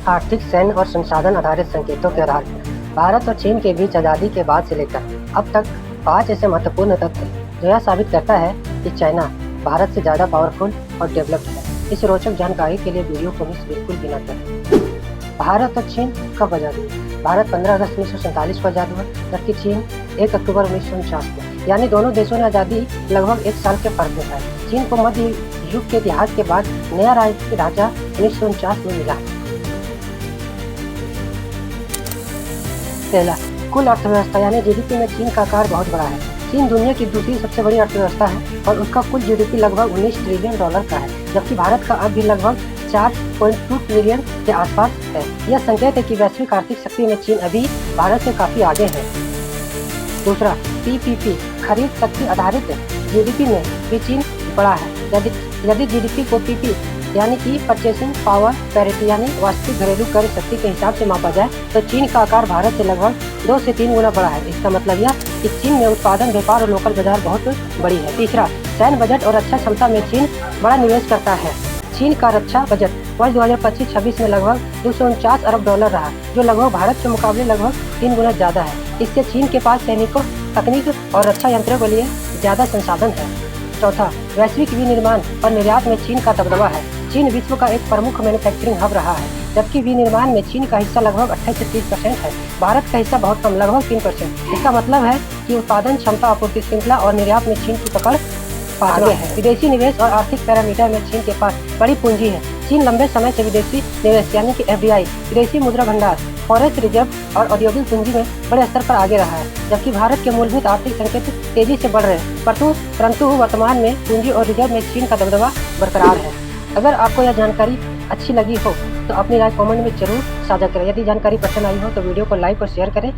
आर्थिक, सैन्य और संसाधन आधारित संकेतों के आधार पर भारत और चीन के बीच आज़ादी के बाद से लेकर अब तक 5 ऐसे महत्वपूर्ण तथ्य जो यह साबित करता है कि चाइना भारत से ज़्यादा पावरफुल और डेवलप्ड है। इस रोचक जानकारी के लिए वीडियो को मिस बिल्कुल भी न करें। भारत और चीन कब आज़ाद हुए? भारत 15 अगस्त 1947 को आज़ाद हुआ, जबकि चीन 1 अक्टूबर 1949 को, यानी दोनों देशों ने आज़ादी लगभग 1 साल के फर्क में पाई। चीन को मध्य युग के इतिहास के बाद नया राजनीतिक ढांचा 1949 में मिला। पहला, कुल अर्थव्यवस्था यानी जीडीपी में चीन का आकार बहुत बड़ा है। चीन दुनिया की दूसरी सबसे बड़ी अर्थव्यवस्था है और उसका कुल जीडीपी लगभग 19 ट्रिलियन डॉलर का है, जबकि भारत का अब भी लगभग 4.2 ट्रिलियन के आसपास है। यह संकेत है कि वैश्विक आर्थिक शक्ति में चीन अभी भारत से काफी आगे है। दूसरा, पीपीपी खरीद शक्ति आधारित जीडीपी में भी चीन बड़ा है। यदि जीडीपी को पीपी यानी कि परचेसिंग पावर पैरिटी यानी वास्तविक घरेलू क्रय शक्ति के हिसाब से मापा जाए तो चीन का आकार भारत से लगभग 2 से 3 गुना बड़ा है। इसका मतलब यह कि चीन में उत्पादन, व्यापार और लोकल बाजार बहुत बड़ी है। तीसरा, सैन्य बजट और रक्षा क्षमता में चीन बड़ा निवेश करता है। चीन का रक्षा बजट वर्ष 2025-26 में लगभग 249 अरब डॉलर रहा, जो लगभग भारत के मुकाबले लगभग 3 गुना ज़्यादा है। इससे चीन के पास सैनिकों, तकनीक और रक्षा यंत्रों के लिए ज़्यादा संसाधन है। चौथा, वैश्विक विनिर्माण और निर्यात में चीन का दबदबा है। चीन विश्व का एक प्रमुख मैन्युफैक्चरिंग हब रहा है, जबकि विनिर्माण में चीन का हिस्सा लगभग 28 से 30% है। भारत का हिस्सा बहुत कम, लगभग 3%। इसका मतलब है कि उत्पादन क्षमता, आपूर्ति श्रृंखला और निर्यात में चीन की पकड़ 5वें है। विदेशी निवेश और आर्थिक पैरामीटर में चीन के पास बड़ी पूंजी है। चीन लंबे समय से विदेशी निवेश यानी कि FDI, विदेशी मुद्रा भंडार, फॉरेक्स रिजर्व और औद्योगिक पूंजी में बड़े स्तर पर आगे रहा है, जबकि भारत के मूलभूत आर्थिक संकेत तेजी से बढ़ रहे हैं। परंतु वर्तमान में पूंजी और रिजर्व में चीन का दबदबा बरकरार है। अगर आपको यह जानकारी अच्छी लगी हो तो अपनी राय कमेंट में जरूर साझा करें। यदि जानकारी पसंद आई हो तो वीडियो को लाइक और शेयर करें।